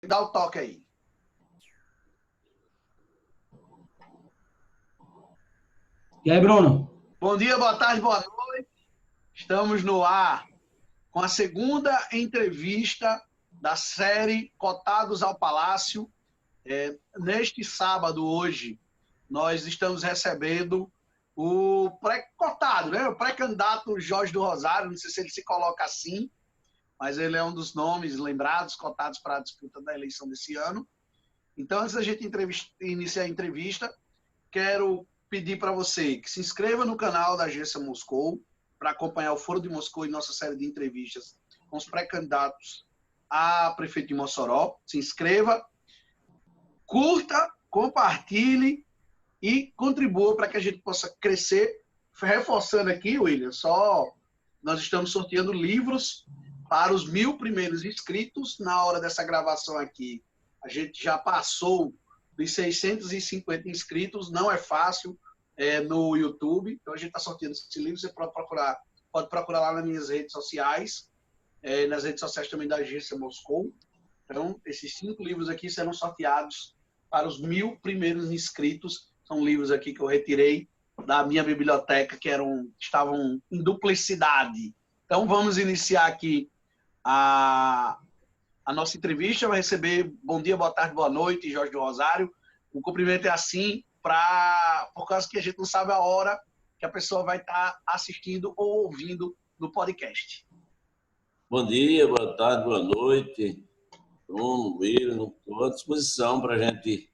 Dá o toque aí. E aí, Bruno? Bom dia, boa tarde, boa noite. Estamos no ar com a segunda entrevista da série Cotados ao Palácio. Neste sábado, hoje, nós estamos recebendo o pré-cotado, né? O pré-candidato Jorge do Rosário. Não sei se ele se coloca assim, mas ele é um dos nomes lembrados, cotados para a disputa da eleição desse ano. Então, antes da gente iniciar a entrevista, quero pedir para você que se inscreva no canal da Agência Moscou para acompanhar o Foro de Moscou e nossa série de entrevistas com os pré-candidatos a prefeito de Mossoró. Se inscreva, curta, compartilhe e contribua para que a gente possa crescer. Reforçando aqui, William, nós estamos sorteando livros para os 1.000 primeiros inscritos. Na hora dessa gravação aqui, a gente já passou dos 650 inscritos. Não é fácil no YouTube. Então, a gente está sorteando esse livro. Você pode procurar lá nas minhas redes sociais, nas redes sociais também da Agência Moscou. Então, esses 5 livros aqui serão sorteados para os 1.000 primeiros inscritos. São livros aqui que eu retirei da minha biblioteca, que estavam em duplicidade. Então, vamos iniciar aqui a nossa entrevista. Vai receber bom dia, boa tarde, boa noite, Jorge do Rosário. O cumprimento é assim, por causa que a gente não sabe a hora que a pessoa vai estar assistindo ou ouvindo no podcast. Bom dia, boa tarde, boa noite. Bruno, William, estou à disposição para a gente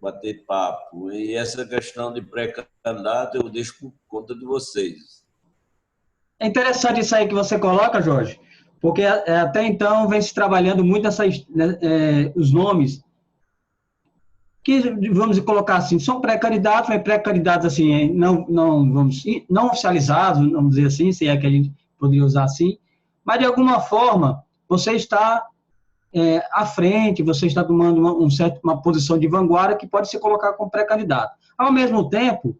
bater papo. E essa questão de pré-candidato eu deixo por conta de vocês. É interessante isso aí que você coloca, Jorge, porque até então vem se trabalhando muito os nomes que, vamos colocar assim, são pré-candidatos, mas pré-candidatos assim, não oficializados, vamos dizer assim, se é que a gente poderia usar assim, mas de alguma forma você está à frente, você está tomando uma posição de vanguarda que pode se colocar como pré-candidato. Ao mesmo tempo,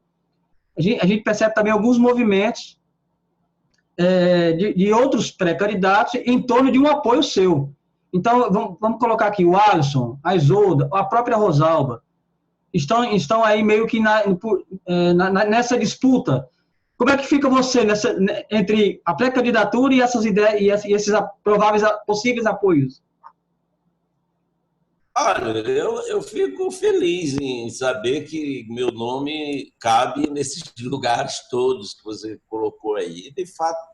a gente percebe também alguns movimentos de outros pré-candidatos em torno de um apoio seu. Então, vamos colocar aqui o Alisson, a Isolda, a própria Rosalba, estão aí meio que nessa disputa. Como é que fica você entre a pré-candidatura e essas ideias e esses prováveis possíveis apoios? Olha, eu fico feliz em saber que meu nome cabe nesses lugares todos que você colocou aí. De fato,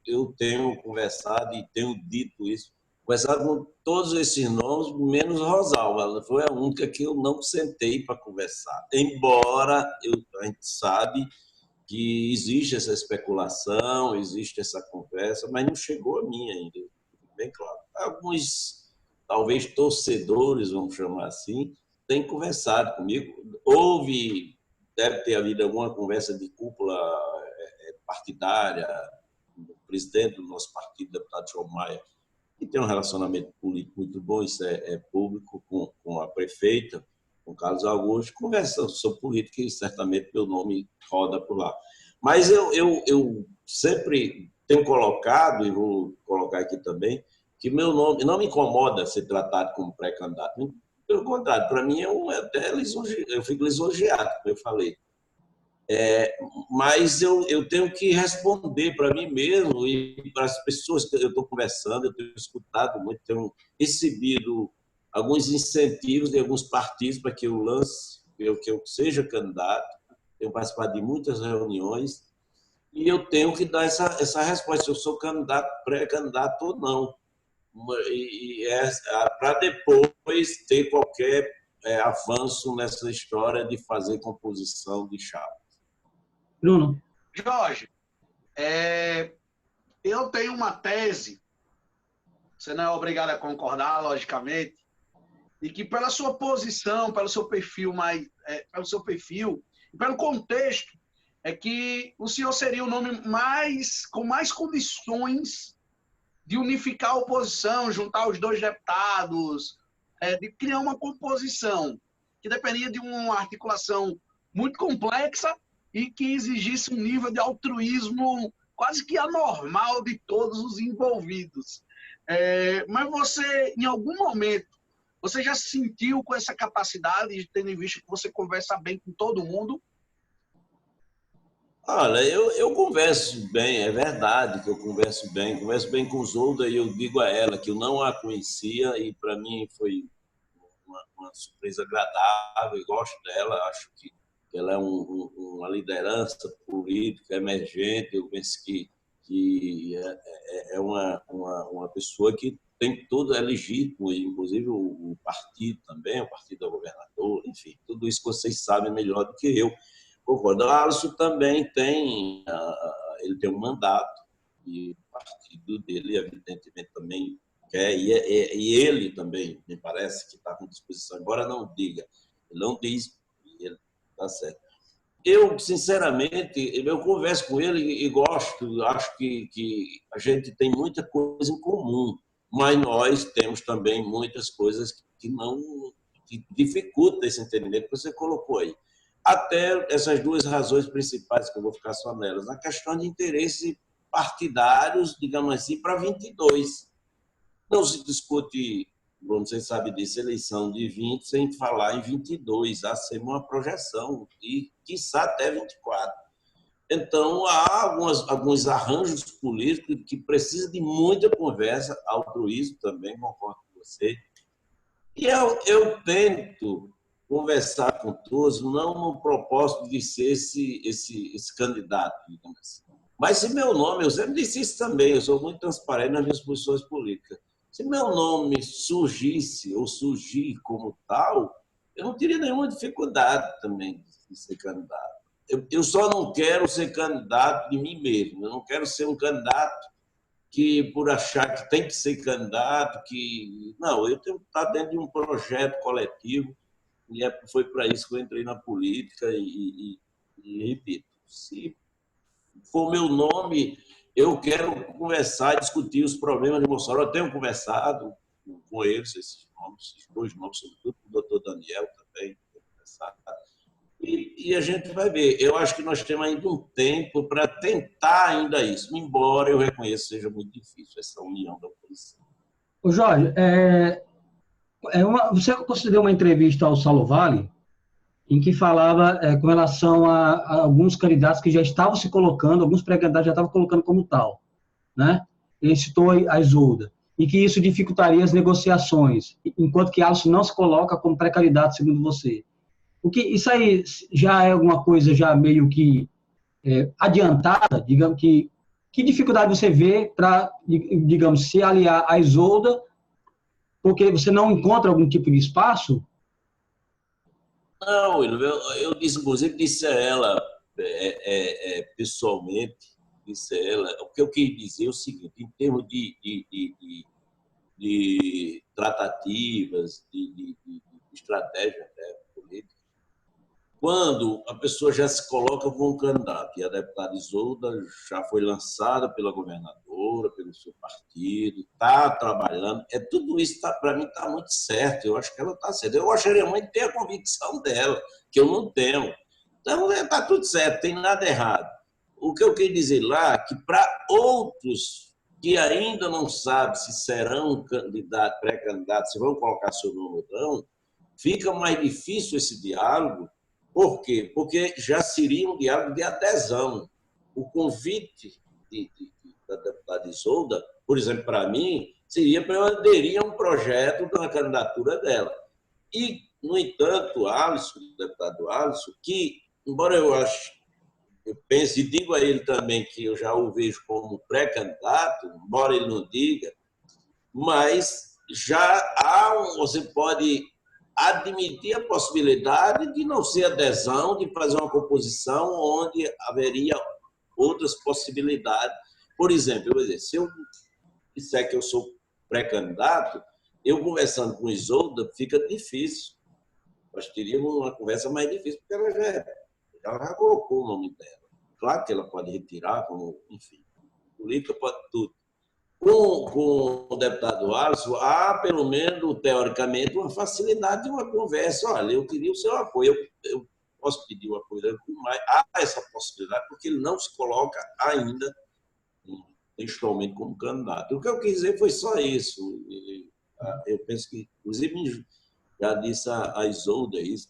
eu tenho conversado e tenho dito isso, conversado com todos esses nomes, menos Rosalba. Ela foi a única que eu não sentei para conversar. Embora a gente sabe que existe essa especulação, existe essa conversa, mas não chegou a mim ainda, bem claro. Alguns talvez torcedores, vamos chamar assim, têm conversado comigo. Deve ter havido alguma conversa de cúpula partidária, o presidente do nosso partido, deputado João Maia, que tem um relacionamento político muito bom, isso é público, com a prefeita, com Carlos Augusto, conversando sobre política e certamente meu nome roda por lá. Mas eu sempre tenho colocado, e vou colocar aqui também, que meu nome não me incomoda ser tratado como pré-candidato. Pelo contrário, para mim eu fico lisonjeado, como eu falei. Mas eu tenho que responder para mim mesmo e para as pessoas que eu estou conversando, eu tenho escutado muito, tenho recebido alguns incentivos de alguns partidos para que eu lance, que eu seja candidato, tenho participado de muitas reuniões e eu tenho que dar essa resposta, se eu sou candidato, pré-candidato ou não. Para depois ter qualquer avanço nessa história de fazer composição de chapa. Bruno. Jorge, eu tenho uma tese, você não é obrigado a concordar, logicamente, de que pela sua posição, pelo seu perfil, e pelo contexto, é que o senhor seria o nome com mais condições de unificar a oposição, juntar os 2 deputados, de criar uma composição que dependia de uma articulação muito complexa e que exigisse um nível de altruísmo quase que anormal de todos os envolvidos. Mas você, em algum momento, Você já se sentiu com essa capacidade, de tendo em vista que você conversa bem com todo mundo? Olha, eu converso bem, é verdade que eu converso bem com Zolda e eu digo a ela que eu não a conhecia e para mim foi uma surpresa agradável, eu gosto dela, acho que ela é uma liderança política emergente, eu penso que é uma pessoa que tem tudo, é legítimo, inclusive o partido também, o partido do governador, enfim, tudo isso que vocês sabem melhor do que eu. Concordo. O Alisson também tem, ele tem um mandato, e o partido dele, evidentemente, também quer, e ele também, me parece que está com disposição, embora não diga, ele não diz, ele está certo. Eu, sinceramente, eu converso com ele e gosto, acho que a gente tem muita coisa em comum, mas nós temos também muitas coisas que não que dificultam esse entendimento que você colocou aí. Até essas duas razões principais, que eu vou ficar só nelas. A questão de interesse partidários, digamos assim, para 22. Não se discute, como você sabe disso, eleição de 20 sem falar em 22, há sempre uma projeção, e quiçá até 24. Então, há alguns arranjos políticos que precisam de muita conversa, altruísmo também, concordo com você. E eu tento conversar com todos, não no propósito de ser esse candidato, digamos assim. Mas se meu nome, eu sempre disse isso também, eu sou muito transparente nas minhas posições políticas. Se meu nome surgisse ou surgir como tal, eu não teria nenhuma dificuldade também de ser candidato. Eu só não quero ser candidato de mim mesmo, eu não quero ser um candidato que por achar que tem que ser candidato, que não, eu tenho que estar dentro de um projeto coletivo e foi para isso que eu entrei na política e repito, se for meu nome, eu quero conversar e discutir os problemas de Mossoró. Eu tenho conversado com eles, esses dois nomes, sobretudo com o doutor Daniel também, tenho conversado. E a gente vai ver. Eu acho que nós temos ainda um tempo para tentar ainda isso, embora eu reconheça que seja muito difícil essa união da oposição. Ô Jorge, você considerou uma entrevista ao Saulo Vale em que falava com relação a alguns candidatos que já estavam se colocando, alguns pré-candidatos já estavam colocando como tal, né? Ele citou a Isolda, e que isso dificultaria as negociações, enquanto que Alisson não se coloca como pré-candidato, segundo você. Isso aí já é alguma coisa já meio que adiantada, digamos que dificuldade você vê para, digamos, se aliar à Isolda, porque você não encontra algum tipo de espaço? Não, eu disse, inclusive, disse a ela pessoalmente, disse a ela, o que eu quis dizer é o seguinte, em termos de tratativas, de estratégia, né, política, quando a pessoa já se coloca como um candidato, e a deputada Isolda já foi lançada pela governadora, pelo seu partido, está trabalhando, tudo isso para mim está muito certo, eu acho que ela está certa. Eu gostaria muito de ter a convicção dela, que eu não tenho. Então, está tudo certo, tem nada errado. O que eu queria dizer lá é que para outros que ainda não sabem se serão candidato, pré-candidato, se vão colocar seu nome ou não, fica mais difícil esse diálogo. Por quê? Porque já seria um diálogo de adesão. O convite da deputada Isolda, por exemplo, para mim, seria para eu aderir a um projeto da candidatura dela. E, no entanto, Alisson, o deputado Alisson, que, embora eu pense e digo a ele também que eu já o vejo como pré-candidato, embora ele não diga, mas já você pode admitir a possibilidade de não ser adesão, de fazer uma composição onde haveria outras possibilidades. Por exemplo, se eu disser que eu sou pré-candidato, eu conversando com Isolda fica difícil. Nós teríamos uma conversa mais difícil, porque ela já colocou o nome dela. Claro que ela pode retirar, como, enfim, política pode tudo. Com o deputado Alisson, há, pelo menos, teoricamente, uma facilidade de uma conversa. Olha, eu queria o seu apoio, eu posso pedir o apoio dele, mas há essa possibilidade, porque ele não se coloca ainda textualmente como candidato. O que eu quis dizer foi só isso. Eu penso que, inclusive, já disse a Isolda isso,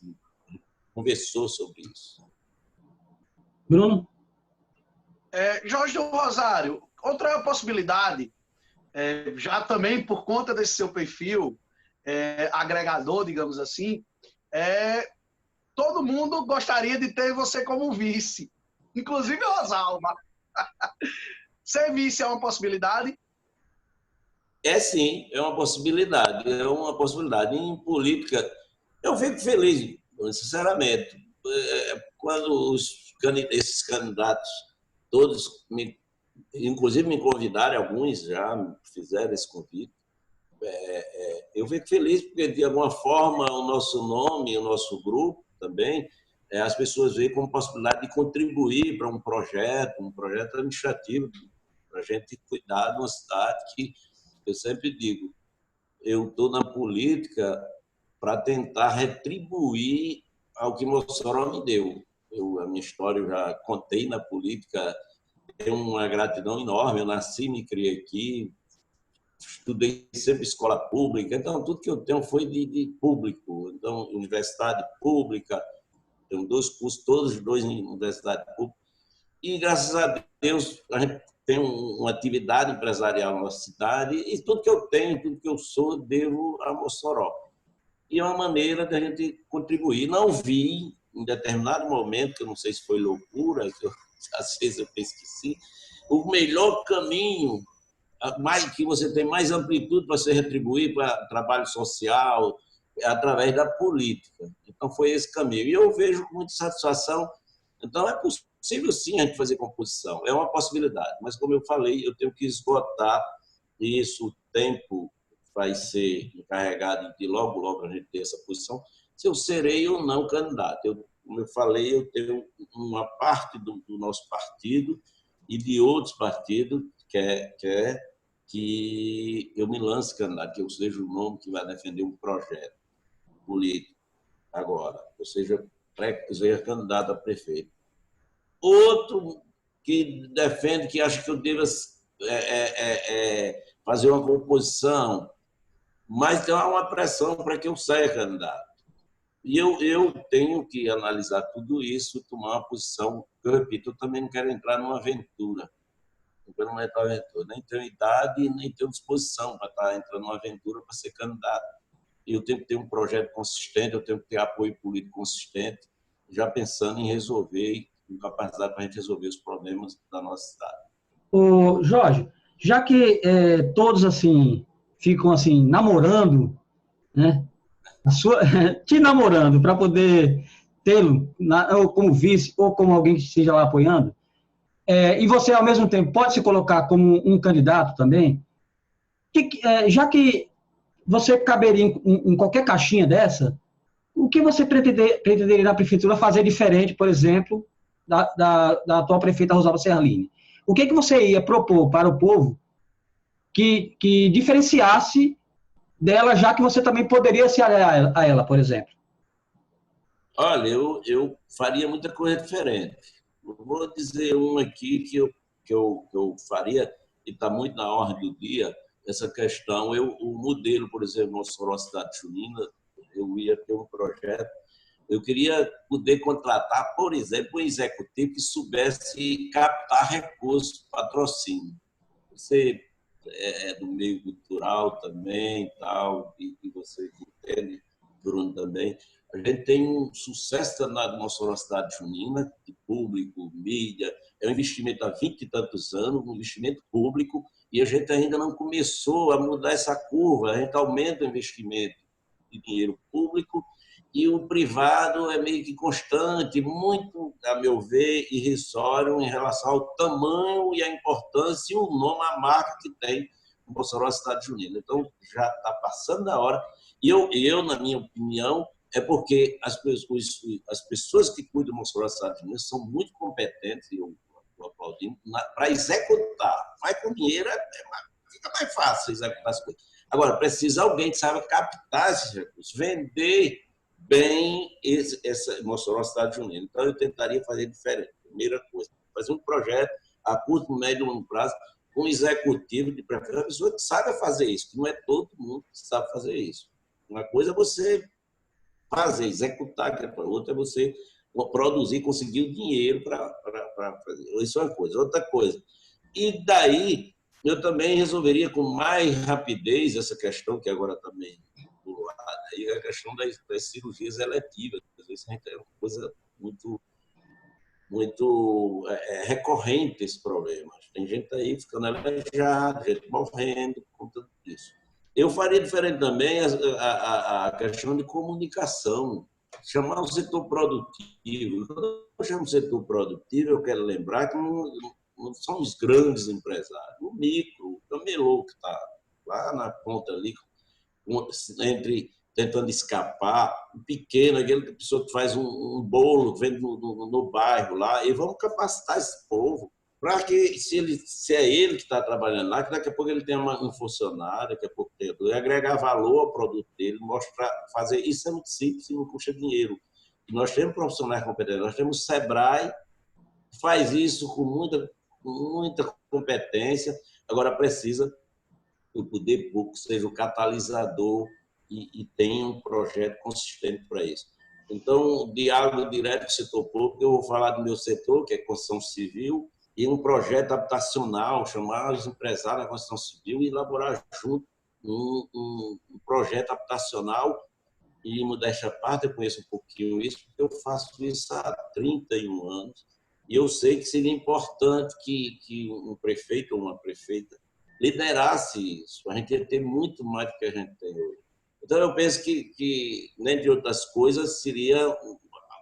conversou sobre isso. Bruno? Jorge do Rosário, outra possibilidade, já também por conta desse seu perfil agregador, digamos assim, todo mundo gostaria de ter você como vice, inclusive a Rosalba. Ser vice é uma possibilidade? Sim, é uma possibilidade. É uma possibilidade. Em política, eu fico feliz, sinceramente, quando esses candidatos todos, inclusive me convidaram, alguns já me fizeram esse convite. Eu fico feliz porque, de alguma forma, o nosso nome, o nosso grupo também, as pessoas veem como possibilidade de contribuir para um projeto administrativo, para a gente cuidar de uma cidade que, eu sempre digo, eu estou na política para tentar retribuir ao que Mossoró me deu. A minha história eu já contei na política, tenho uma gratidão enorme, eu nasci, me criei aqui, estudei sempre escola pública, então tudo que eu tenho foi de público, então universidade pública, tenho 2 cursos, todos os 2 em universidade pública, e graças a Deus a gente tem uma atividade empresarial na nossa cidade, e tudo que eu tenho, tudo que eu sou, devo a Mossoró. E é uma maneira da gente contribuir. Não vi, em determinado momento, que eu não sei se foi loucura, que às vezes eu penso que sim, o melhor caminho, que você tem mais amplitude para se retribuir para trabalho social, através da política. Então, foi esse caminho. E eu vejo com muita satisfação. Então, é possível, sim, a gente fazer composição. É uma possibilidade. Mas, como eu falei, eu tenho que esgotar isso. O tempo vai ser encarregado de logo, logo a gente ter essa posição. Se eu serei ou não candidato. Como eu falei, eu tenho uma parte do nosso partido e de outros partidos que eu me lance candidato, que eu seja o nome que vai defender um projeto político agora, eu seja candidato a prefeito. Outro que defende, que acha que eu devo fazer uma composição, mas tem uma pressão para que eu saia candidato. E eu tenho que analisar tudo isso, tomar uma posição. Eu repito, eu também não quero entrar numa aventura. Eu não entro numa aventura, nem tenho idade, nem tenho disposição para estar entrando numa aventura para ser candidato. E eu tenho que ter um projeto consistente, eu tenho que ter apoio político consistente, já pensando em resolver, com capacidade para a gente resolver os problemas da nossa cidade. Ô, Jorge, já que todos assim ficam assim namorando, né? Te namorando para poder tê-lo ou como vice ou como alguém que esteja lá apoiando, e você ao mesmo tempo pode se colocar como um candidato também, já que você caberia em qualquer caixinha dessa, o que você pretenderia na prefeitura fazer diferente, por exemplo, da atual prefeita Rosalba Serralini? O que você ia propor para o povo que diferenciasse dela, já que você também poderia se aliar a ela, por exemplo? Olha, eu faria muita coisa diferente. Eu vou dizer um aqui que eu faria, e está muito na ordem do dia, essa questão. O modelo, por exemplo, Mossoró Cidade Junina, eu ia ter um projeto. Eu queria poder contratar, por exemplo, um executivo que soubesse captar recursos, patrocínio. Você do meio cultural também, tal, e você entende, Bruno, também. A gente tem um sucesso danado na nossa cidade junina, de público, mídia, é um investimento há 20 e tantos anos, um investimento público, e a gente ainda não começou a mudar essa curva, a gente aumenta o investimento de dinheiro público e o privado é meio que constante, muito, a meu ver, irrisório em relação ao tamanho e a importância e o nome, a marca que tem o Mossoró Cidade Junina. Então, já está passando da hora. E eu, na minha opinião, é porque as pessoas que cuidam do Mossoró Cidade Junina são muito competentes, e eu aplaudimos, para executar. Vai com dinheiro, fica mais fácil executar as coisas. Agora, precisa alguém que saiba captar esses recursos, vender bem essa Mossoró Cidade Junina. Então, eu tentaria fazer diferente. Primeira coisa, fazer um projeto a curto, médio e longo prazo, um executivo de preferência, uma pessoa que saiba fazer isso, que não é todo mundo que sabe fazer isso. Uma coisa é você fazer, executar, outra é você produzir, conseguir o dinheiro para fazer. Isso é uma coisa. Outra coisa. E daí, eu também resolveria com mais rapidez essa questão, que agora também do lado, aí a questão das cirurgias eletivas. Às vezes é uma coisa muito recorrente esse problema. Tem gente aí ficando aleijada, gente morrendo por conta disso. Eu faria diferente também a questão de comunicação, chamar o setor produtivo. Quando eu chamo o setor produtivo, eu quero lembrar que não são os grandes empresários, o micro, o camelô que está lá na ponta ali, tentando escapar, o pequeno, aquela pessoa que faz um bolo, vende no bairro lá, e vamos capacitar esse povo para que, se é ele que está trabalhando lá, que daqui a pouco ele tenha um funcionário, daqui a pouco tem outro, e agregar valor ao produto dele, mostrar, fazer isso é muito simples e não custa dinheiro. E nós temos profissionais competentes, nós temos o Sebrae, que faz isso com muita competência, agora precisa que o poder público seja o catalisador e tenha um projeto consistente para isso. Então, diálogo direto com o setor público, eu vou falar do meu setor, que é construção civil, e um projeto habitacional, chamar os empresários da construção civil e elaborar junto um projeto habitacional. E, modéstia à parte, eu conheço um pouquinho isso, porque eu faço isso há 31 anos, e eu sei que seria importante que um prefeito ou uma prefeita liderasse isso. A gente ia ter muito mais do que a gente tem hoje. Então, eu penso que nem outras coisas, seria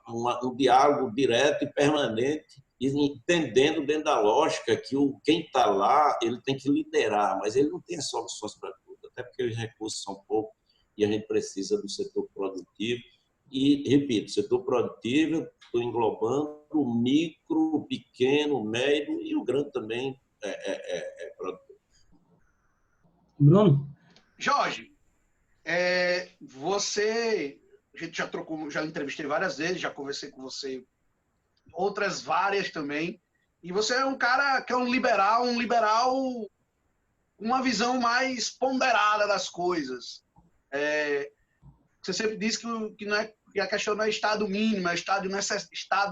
um diálogo direto e permanente, e entendendo dentro da lógica que quem está lá, ele tem que liderar, mas ele não tem soluções para tudo, até porque os recursos são poucos e a gente precisa do setor produtivo. E, repito, setor produtivo, estou englobando o micro, o pequeno, o médio e o grande também é produtivo. Bruno? Jorge, a gente já trocou, já entrevistei várias vezes, já conversei com você outras várias também, e você é um cara que é um liberal com uma visão mais ponderada das coisas. Você sempre diz que a questão não é Estado mínimo, é Estado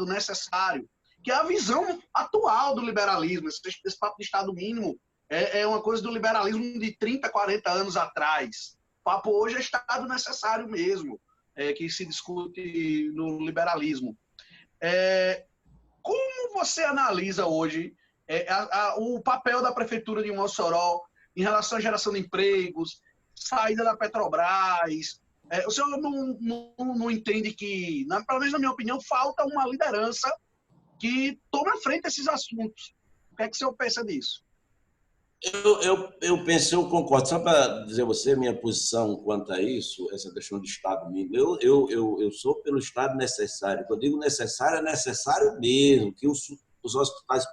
necessário, que é a visão atual do liberalismo. Esse papo de Estado mínimo é uma coisa do liberalismo de 30, 40 anos atrás. O papo hoje é Estado necessário mesmo, que se discute no liberalismo. Como você analisa hoje o papel da Prefeitura de Mossoró em relação à geração de empregos, saída da Petrobras? O senhor não entende que, pelo menos na minha opinião, falta uma liderança que tome à frente esses assuntos? O que é que o senhor pensa disso? Eu concordo. Só para dizer a você minha posição quanto a isso, essa questão de Estado mínimo, eu sou pelo Estado necessário. Quando eu digo necessário, é necessário mesmo, que os hospitais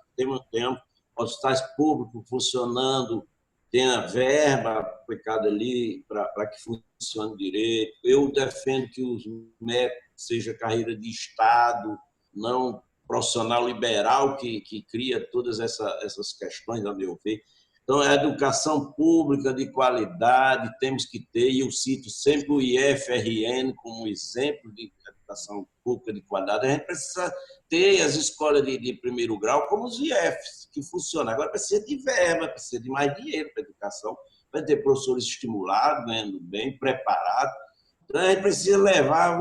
tenham hospitais públicos funcionando, tenha verba aplicada ali para que funcione direito. Eu defendo que os médicos seja carreira de Estado, não profissional liberal que cria todas essas questões, a meu ver. Então, a educação pública de qualidade temos que ter, e eu cito sempre o IFRN como exemplo de educação pública de qualidade. A gente precisa ter as escolas de primeiro grau como os IFs, que funcionam. Agora precisa de verba, precisa de mais dinheiro para a educação, para ter professores estimulados, ganhando bem, preparados. Então, a gente precisa levar,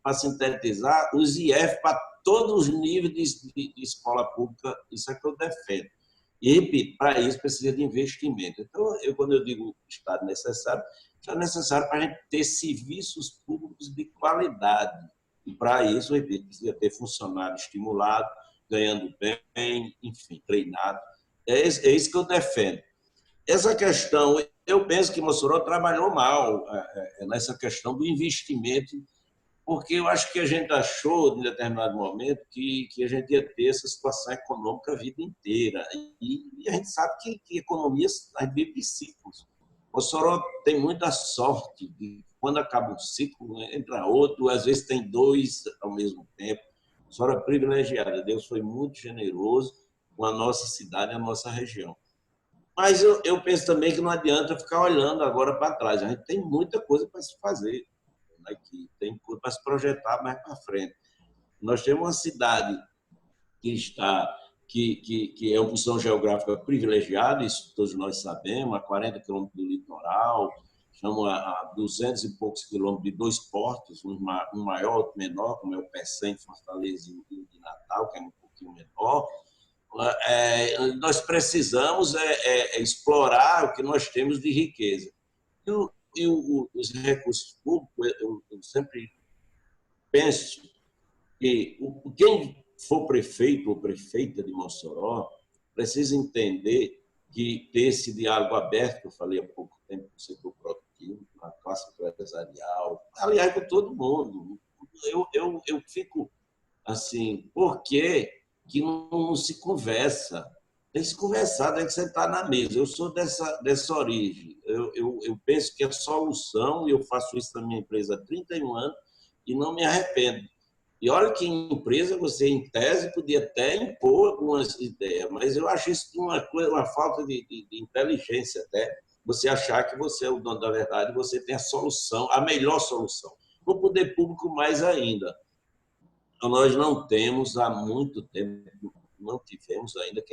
para sintetizar, os IF para todos os níveis de escola pública. Isso é que eu defendo. E, repito, para isso precisa de investimento. Então, quando eu digo Estado necessário, é necessário para a gente ter serviços públicos de qualidade. E, para isso, repito, precisa ter funcionário estimulado, ganhando bem, enfim, treinado. É isso que eu defendo. Essa questão, eu penso que Mossoró trabalhou mal nessa questão do investimento, porque eu acho que a gente achou, em determinado momento, que a gente ia ter essa situação econômica a vida inteira. E a gente sabe que economia, a gente vive de ciclos. O Mossoró tem muita sorte de, quando acaba um ciclo, entra outro, às vezes tem dois ao mesmo tempo. Mossoró é privilegiada. Deus foi muito generoso com a nossa cidade e a nossa região. Mas eu penso também que não adianta ficar olhando agora para trás. A gente tem muita coisa para se fazer aqui, tem coisa para se projetar mais para frente. Nós temos uma cidade que está que é uma posição geográfica privilegiada, isso todos nós sabemos, a 40 quilômetros do litoral, estamos a 200 e poucos quilômetros de dois portos, um maior, outro menor, como é o Pecém, Fortaleza e o de Natal, que é um pouquinho menor. Nós precisamos explorar o que nós temos de riqueza. Os recursos públicos, eu sempre penso que quem for prefeito ou prefeita de Mossoró precisa entender que ter esse diálogo aberto, que eu falei há pouco tempo, com o setor produtivo, com a classe empresarial, aliás, com todo mundo. Eu fico assim, por que não se conversa? Tem que se conversar, tem que sentar na mesa. Eu sou dessa origem. Eu penso que a solução, e eu faço isso na minha empresa há 31 anos, e não me arrependo. E olha que em empresa você, em tese, podia até impor algumas ideias, mas eu acho isso uma falta de inteligência até, você achar que você é o dono da verdade, você tem a solução, a melhor solução. No poder público, mais ainda. Nós não temos há muito tempo, não tivemos ainda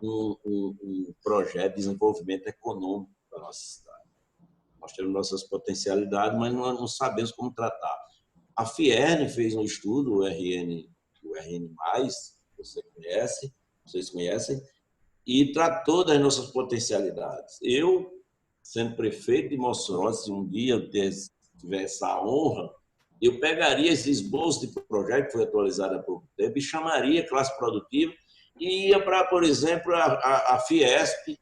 um projeto de desenvolvimento econômico para a nossa cidade. Nós temos nossas potencialidades, mas não sabemos como tratar. A Fierne fez um estudo, o RN+, vocês conhecem, e tratou das nossas potencialidades. Eu, sendo prefeito de Mossoró, se um dia eu tiver essa honra, eu pegaria esse esboço de projeto que foi atualizado há pouco tempo e chamaria a classe produtiva e ia para, por exemplo, a Fiesp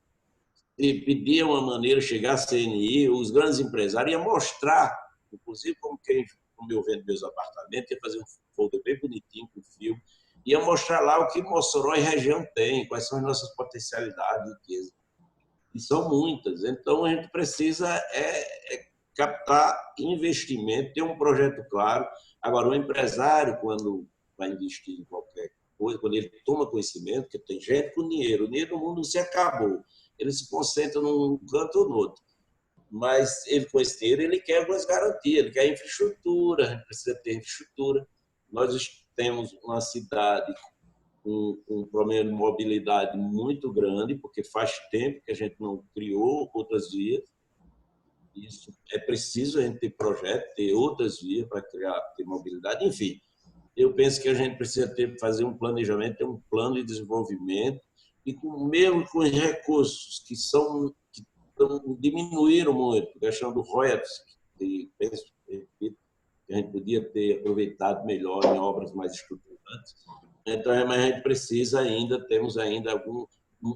e pedia uma maneira de chegar à CNI, os grandes empresários, ia mostrar, inclusive como eu vendo meus apartamentos, ia fazer um folder bem bonitinho com fio, ia mostrar lá o que Mossoró e região tem, quais são as nossas potencialidades de riqueza. E são muitas. Então, a gente precisa captar investimento, ter um projeto claro. Agora, o empresário, quando vai investir em qualquer coisa, quando ele toma conhecimento, que tem gente com dinheiro, o dinheiro no mundo se acabou, ele se concentra num canto ou no outro. Mas ele, com esse dinheiro, ele quer algumas garantias, ele quer infraestrutura, a gente precisa ter infraestrutura. Nós temos uma cidade com um problema de mobilidade muito grande, porque faz tempo que a gente não criou outras vias. Isso é preciso a gente ter projeto, ter outras vias para ter mobilidade. Enfim, eu penso que a gente precisa fazer um planejamento, ter um plano de desenvolvimento e mesmo com os recursos que diminuíram muito, a questão do royalties, que penso que a gente podia ter aproveitado melhor em obras mais estruturantes. Então, mas a gente precisa temos ainda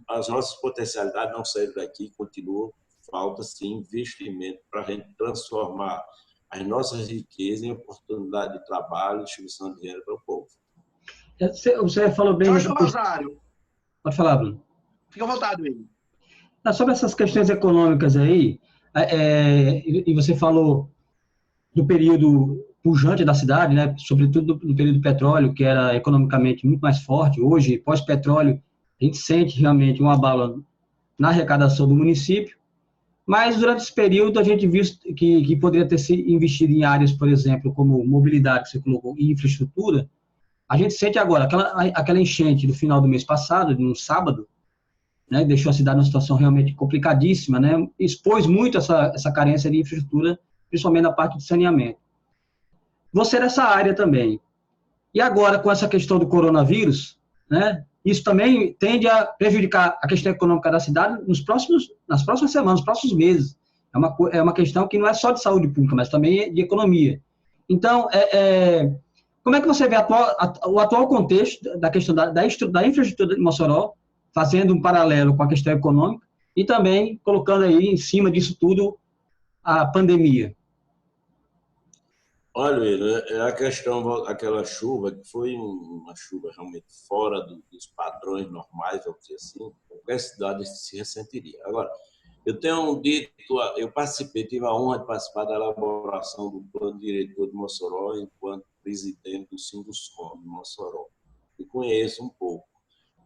as nossas potencialidades não saíram daqui, continuam, falta sim investimento para a gente transformar as nossas riquezas em oportunidade de trabalho e distribuição de dinheiro para o povo. Você falou bem... Jorge Rosário. Pode falar, Bruno. Fica à vontade, Will. Sobre essas questões econômicas aí, e você falou do período pujante da cidade, né, sobretudo do período do petróleo, que era economicamente muito mais forte. Hoje, pós-petróleo, a gente sente realmente um abalo na arrecadação do município, mas durante esse período a gente viu que poderia ter se investido em áreas, por exemplo, como mobilidade, que você colocou, e infraestrutura. A gente sente agora aquela enchente do final do mês passado, num sábado, né, deixou a cidade numa situação realmente complicadíssima, né, expôs muito essa carência de infraestrutura, principalmente na parte de saneamento. Você nessa área também. E agora, com essa questão do coronavírus, né, isso também tende a prejudicar a questão econômica da cidade nas próximas semanas, nos próximos meses. É uma questão que não é só de saúde pública, mas também de economia. Então, como é que você vê o atual contexto da questão da infraestrutura de Mossoró, fazendo um paralelo com a questão econômica e também colocando aí em cima disso tudo a pandemia? Olha, a questão, aquela chuva, que foi uma chuva realmente fora dos padrões normais, vamos dizer assim, qualquer cidade se ressentiria. Agora, eu tenho dito, eu tive a honra de participar da elaboração do plano diretor de Mossoró enquanto presidente do Sinduscom de Mossoró. E conheço um pouco.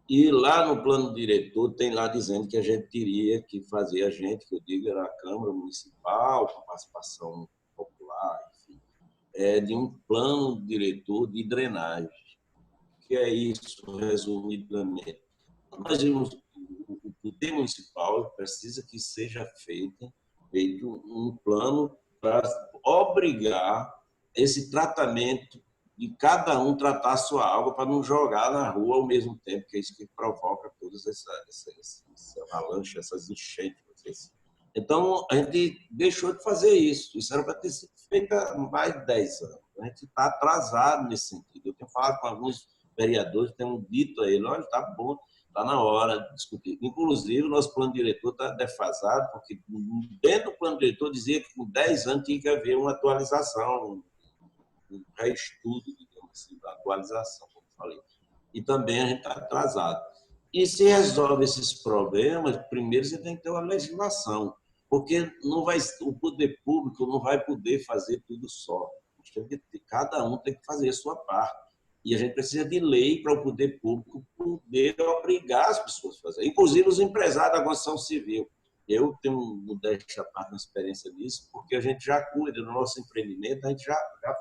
E lá no plano diretor tem lá dizendo que a gente teria que fazer, que eu digo, era a Câmara Municipal, com participação popular, enfim, de um plano diretor de drenagem. Que é isso, resumidamente? Nós vimos, o poder municipal precisa que seja feito um plano para obrigar esse tratamento de cada um tratar a sua água para não jogar na rua ao mesmo tempo, que é isso que provoca todas essas avalanches, essas enchentes. Então, a gente deixou de fazer isso. Isso era para ter sido feito há mais de 10 anos. A gente está atrasado nesse sentido. Eu tenho falado com alguns vereadores, tenho dito a ele, olha, está bom, está na hora de discutir. Inclusive, o nosso plano diretor está defasado, porque dentro do plano diretor dizia que com 10 anos tinha que haver uma atualização, um reestudo, digamos assim, da atualização, como eu falei. E também a gente está atrasado. E se resolve esses problemas, primeiro você tem que ter uma legislação, porque não vai, o poder público não vai poder fazer tudo só. Cada um tem que fazer a sua parte. E a gente precisa de lei para o poder público poder obrigar as pessoas a fazer. Inclusive os empresários da construção civil. Eu tenho modéstia parte na experiência nisso, porque a gente já cuida do nosso empreendimento, a gente já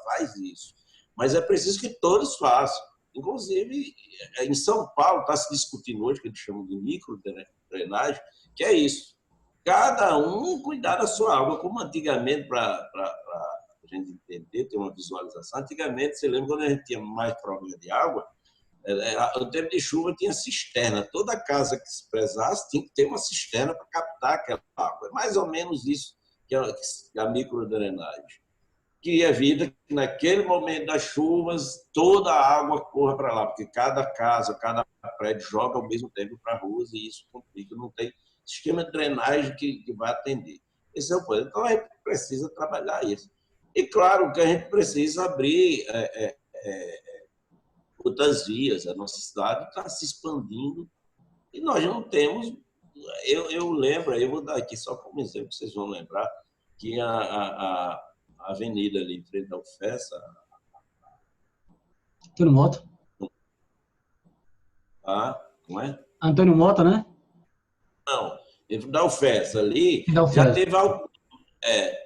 faz isso. Mas é preciso que todos façam. Inclusive, em São Paulo, está se discutindo hoje, que eles chamam de microdrenagem, que é isso. Cada um cuidar da sua água, como antigamente, para a gente entender, ter uma visualização. Antigamente, você lembra quando a gente tinha mais problema de água? No tempo de chuva tinha cisterna. Toda casa que se prezasse tinha que ter uma cisterna para captar aquela água. É mais ou menos isso que é a microdrenagem. Que evita que naquele momento das chuvas toda a água corra para lá, porque cada casa, cada prédio joga ao mesmo tempo para ruas e isso complica, não tem sistema de drenagem que vai atender. Esse é o ponto. Então a gente precisa trabalhar isso. E claro que a gente precisa abrir outras vias. A nossa cidade está se expandindo e nós não temos. Eu lembro, eu vou dar aqui só como exemplo, vocês vão lembrar, que a avenida ali em frente ao FES, Antônio Mota. como é? Antônio Mota, né? Não, da UFES ali, Da UFES.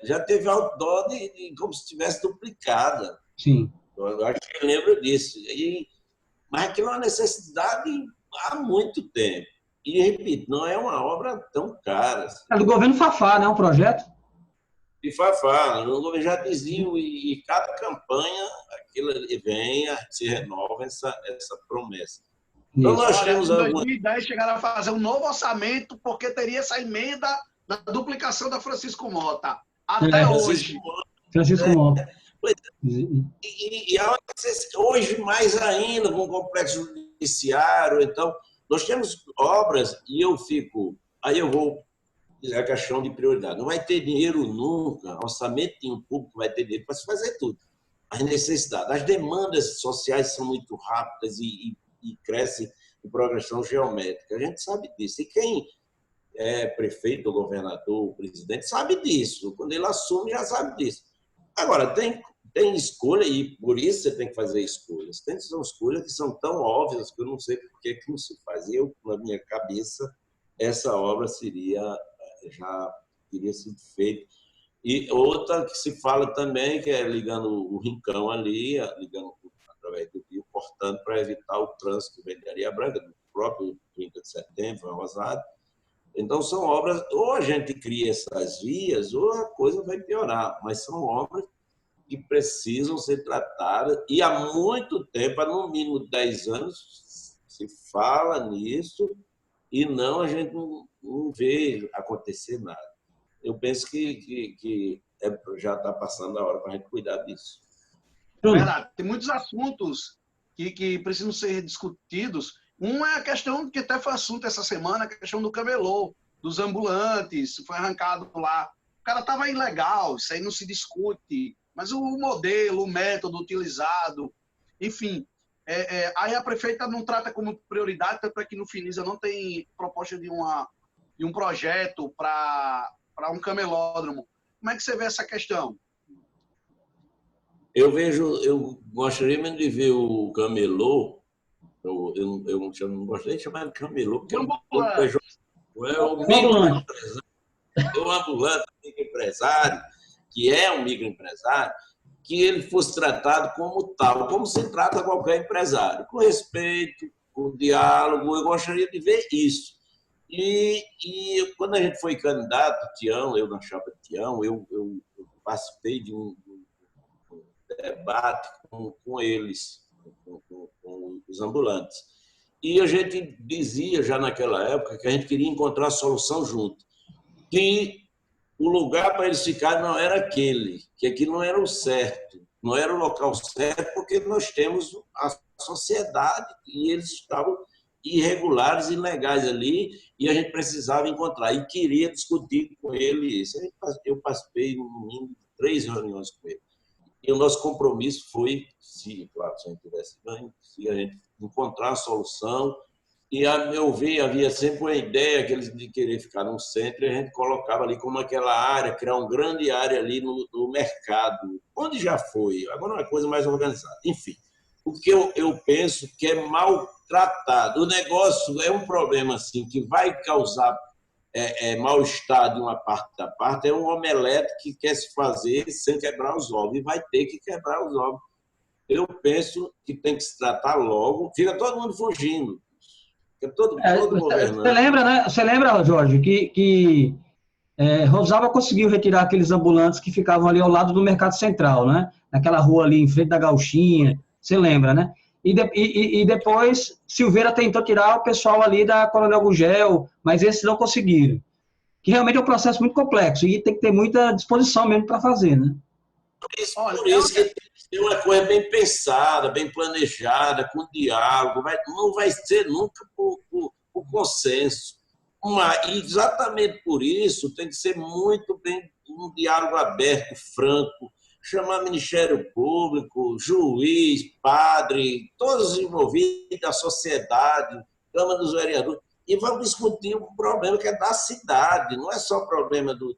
já teve outdoor de como se tivesse duplicada. Sim. Eu acho que eu lembro disso. Mas aquilo é uma necessidade há muito tempo. E, repito, não é uma obra tão cara. Assim. É do governo Fafá, né? Um projeto? E Fafá, o governo já dizia, e cada campanha aquilo vem, se renova essa promessa. Então, Isso. nós Olha, temos em 2010 chegaram a fazer um novo orçamento porque teria essa emenda da duplicação da Francisco Mota. Até hoje. Francisco Mota. E hoje, mais ainda, com o complexo judiciário. Então, nós temos obras, e aí eu vou a questão de prioridade. Não vai ter dinheiro nunca, orçamento público vai ter dinheiro para se fazer tudo. As necessidades, as demandas sociais são muito rápidas e crescem em progressão geométrica. A gente sabe disso. E quem é prefeito, governador, presidente, sabe disso. Quando ele assume, já sabe disso. Agora, tem escolha, e por isso você tem que fazer escolhas. Tem escolhas que são tão óbvias que eu não sei por que não se faz. Eu, na minha cabeça, essa obra já teria sido feita. E outra que se fala também, que é ligando o Rincão ali, ligando através do rio, cortando para evitar o trânsito de Areia Branca, do próprio 30 de setembro, Rosado. Então, são obras, ou a gente cria essas vias, ou a coisa vai piorar, mas são obras que precisam ser tratadas, e há muito tempo, há no mínimo 10 anos, se fala nisso, e a gente não vê acontecer nada. Eu penso que já está passando a hora para a gente cuidar disso. Verdade. Tem muitos assuntos que precisam ser discutidos. Uma é a questão que até foi assunto essa semana, a questão do camelô, dos ambulantes, foi arrancado lá. O cara estava ilegal, isso aí não se discute, mas o modelo, o método utilizado, enfim. Aí a prefeita não trata como prioridade, tanto é que no Finisa não tem proposta de um projeto para um camelódromo. Como é que você vê essa questão? Eu gostaria mesmo de ver o camelô Eu não gostei de chamar de camelô, porque Ambulante. é o microempresário, o ambulante, o microempresário, que é um microempresário, que ele fosse tratado como tal, como se trata qualquer empresário, com respeito, com diálogo. Eu gostaria de ver isso. E quando a gente foi candidato, Tião, eu na chapa de Tião, eu participei de um debate com eles, com os ambulantes. E a gente dizia já naquela época que a gente queria encontrar a solução junto, que o lugar para eles ficarem não era aquele, que aquilo não era o certo, não era o local certo, porque nós temos a sociedade e eles estavam irregulares, ilegais ali, e a gente precisava encontrar. E queria discutir com ele isso. Eu participei, no mínimo, de 3 reuniões com ele. E o nosso compromisso foi, claro, se a gente tivesse ganho, se a gente encontrar a solução. E, a meu ver, havia sempre uma ideia de querer ficar no centro, e a gente colocava ali como aquela área, criar uma grande área ali no mercado, onde já foi, agora é uma coisa mais organizada. Enfim, o que eu penso que é maltratado. O negócio é um problema assim, que vai causar mal-estar de uma parte da parte, é um omelete que quer se fazer sem quebrar os ovos, e vai ter que quebrar os ovos. Eu penso que tem que se tratar logo, fica todo mundo fugindo. Todo Você lembra, né? Você lembra, Jorge, que Rosaba conseguiu retirar aqueles ambulantes que ficavam ali ao lado do Mercado Central, né? Naquela rua ali em frente da Gauchinha, você lembra, né? E depois Silveira tentou tirar o pessoal ali da Coronel Gugel, mas esses não conseguiram. Que realmente é um processo muito complexo e tem que ter muita disposição mesmo para fazer, né? Por isso que tem que ser uma coisa bem pensada, bem planejada, com diálogo. Não vai ser nunca por consenso. E exatamente por isso tem que ser muito bem um diálogo aberto, franco, chamar Ministério Público, juiz, padre, todos os envolvidos, a sociedade, Câmara dos Vereadores, e vamos discutir um problema que é da cidade, não é só o problema do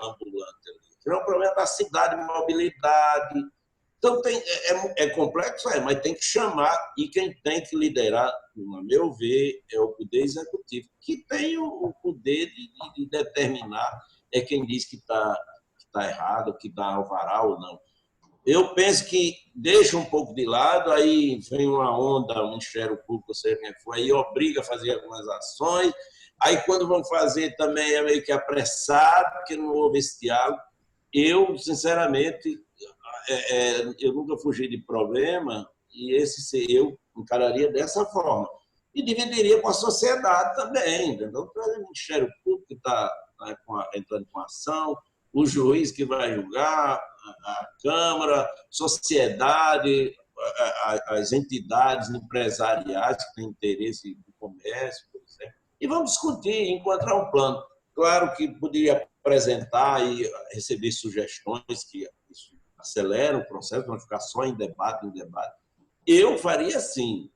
ambulante. É um problema da cidade, mobilidade. Então, é complexo, mas tem que chamar, e quem tem que liderar, a meu ver, é o Poder Executivo, que tem o poder de determinar, é quem diz que está errado, que dá alvará ou não. Eu penso que deixa um pouco de lado, aí vem uma onda, o Ministério Público, seja quem for, aí obriga a fazer algumas ações, aí quando vão fazer também é meio que apressado, porque não houve esse diálogo. Eu, sinceramente, eu nunca fugi de problema e eu encararia dessa forma. E dividiria com a sociedade também. Então, o Ministério Público que está entrando com ação, o juiz que vai julgar, a Câmara, sociedade, as entidades empresariais que têm interesse no comércio, por exemplo. E vamos discutir, encontrar um plano. Claro que poderia apresentar e receber sugestões que isso acelera o processo, não ficar só em debate. Eu faria sim,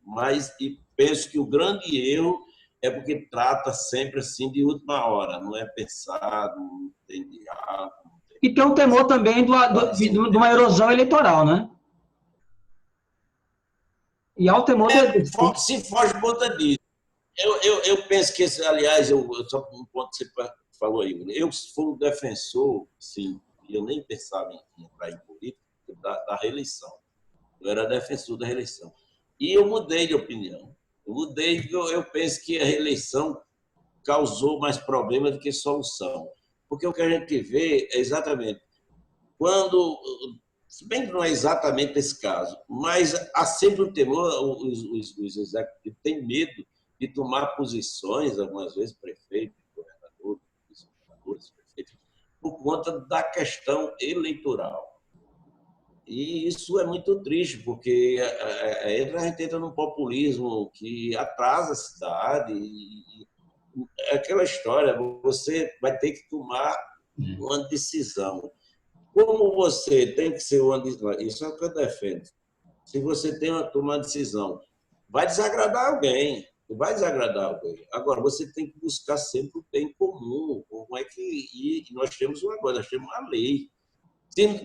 mas penso que o grande erro é porque trata sempre assim de última hora, não é pensado, não tem diálogo. E tem um temor também de uma erosão eleitoral, né? E há o temor... Se foge por conta disso. Eu penso que, aliás, só um ponto que você falou aí, eu fui um defensor, sim, eu nem pensava em entrar em política, da reeleição. Eu era defensor da reeleição. E eu mudei de opinião. Eu penso que a reeleição causou mais problemas do que solução. Porque o que a gente vê é exatamente quando, se bem que não é exatamente esse caso, mas há sempre um temor, os executivos têm medo de tomar posições, algumas vezes prefeitos, governadores, prefeitos, por conta da questão eleitoral. E isso é muito triste, porque a gente entra num populismo que atrasa a cidade. É aquela história, você vai ter que tomar uma decisão. Como você tem que ser uma decisão, isso é o que eu defendo. Se você tem que tomar uma decisão, vai desagradar alguém. Agora, você tem que buscar sempre o bem comum. Como é que nós temos nós temos uma lei.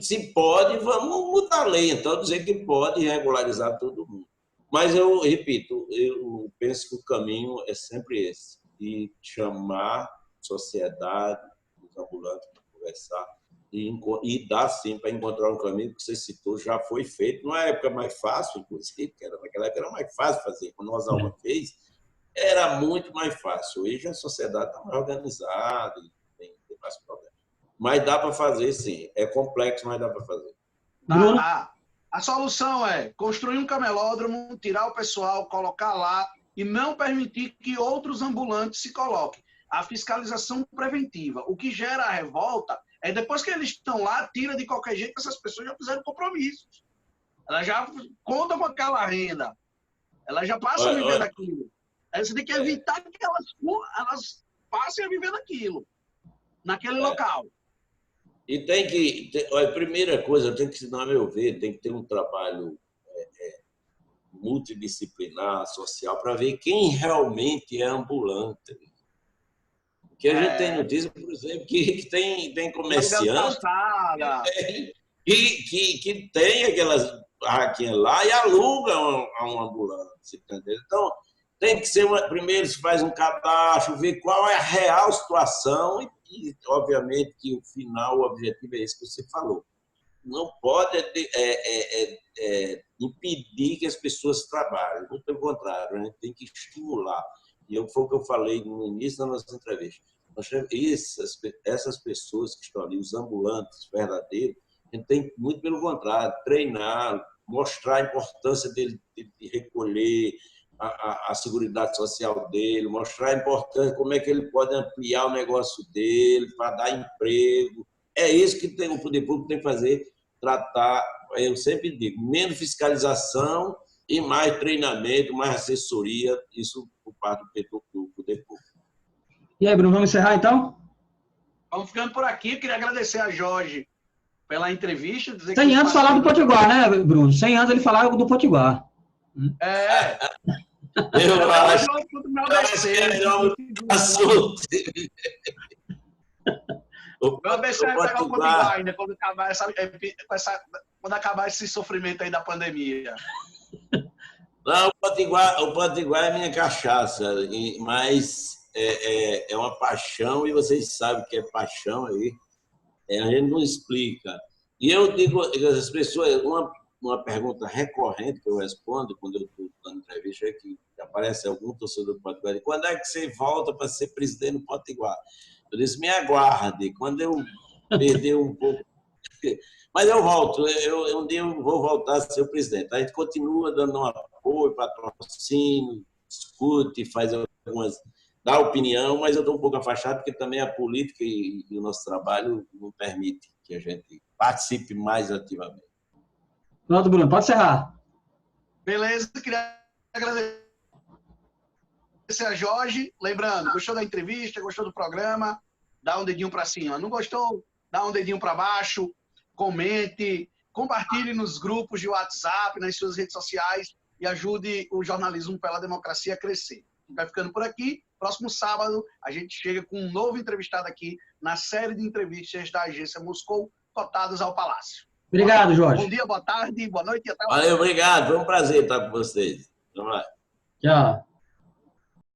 Se pode, vamos mudar a lei. Então, dizer que pode regularizar todo mundo. Mas eu repito, eu penso que o caminho é sempre esse, de chamar a sociedade, os ambulantes para conversar, e dá sim para encontrar um caminho que você citou, já foi feito, numa época mais fácil, inclusive, que naquela época era mais fácil fazer, quando nós Alma fez, era muito mais fácil. Hoje a sociedade está mais organizada, tem mais problemas. Mas dá para fazer, sim. É complexo, mas dá para fazer. Bruno? A solução é construir um camelódromo, tirar o pessoal, colocar lá e não permitir que outros ambulantes se coloquem. A fiscalização preventiva. O que gera a revolta é depois que eles estão lá, tira de qualquer jeito, essas pessoas já fizeram compromissos. Elas já contam com aquela renda. Elas já passam a viver daquilo. Aí você tem que evitar que elas passem a viver daquilo, naquele local. E tem que... a primeira coisa, tem que, a meu ver, tem que ter um trabalho multidisciplinar, social, para ver quem realmente é ambulante. Porque a gente tem notícia, por exemplo, que tem comerciante que tem aquelas barraquinhas lá e aluga a um ambulante. Entendeu? Então, tem que ser primeiro se faz um cadastro, ver qual é a real situação e obviamente, que o final, o objetivo é esse que você falou. Não pode impedir que as pessoas trabalhem. Muito pelo contrário, a gente tem que estimular. E foi o que eu falei no início da nossa entrevista. Essas pessoas que estão ali, os ambulantes verdadeiros, a gente tem, muito pelo contrário, treinar, mostrar a importância dele de recolher a seguridade social dele, mostrar a importância, como é que ele pode ampliar o negócio dele para dar emprego. É isso que o poder público tem que fazer, tratar, eu sempre digo, menos fiscalização e mais treinamento, mais assessoria, isso por parte do poder público. E aí, Bruno, vamos encerrar então? Vamos ficando por aqui. Eu queria agradecer a Jorge pela entrevista. 100 anos falar do Potiguar, né, Bruno? 100 anos ele falava do Potiguar. Eu acho que é melhor assunto. Meu ABC é pegar o Potiguar ainda, quando acabar esse sofrimento aí da pandemia. Não, o Potiguar é minha cachaça, mas é uma paixão, e vocês sabem que é paixão aí, a gente não explica. E eu digo às pessoas, uma pergunta recorrente que eu respondo quando eu estou dando entrevista é que aparece algum torcedor do Potiguar, quando é que você volta para ser presidente do Potiguar? Eu disse, me aguarde, quando eu perder um pouco... Mas eu volto, um dia eu vou voltar a ser o presidente. A gente continua dando um apoio, patrocínio, discute, faz algumas... dá opinião, mas eu estou um pouco afastado porque também a política e o nosso trabalho não permite que a gente participe mais ativamente. Pronto, Bruno, pode encerrar. Beleza, queria agradecer a Jorge. Lembrando, gostou da entrevista, gostou do programa, dá um dedinho para cima. Não gostou? Dá um dedinho para baixo, comente, compartilhe nos grupos de WhatsApp, nas suas redes sociais e ajude o jornalismo pela democracia a crescer. Vai ficando por aqui. Próximo sábado, a gente chega com um novo entrevistado aqui na série de entrevistas da Agência Moscou, cotados ao Palácio. Obrigado, Jorge. Bom dia, boa tarde, boa noite e até o Valeu, obrigado. Foi um prazer estar com vocês. Vamos lá. Tchau.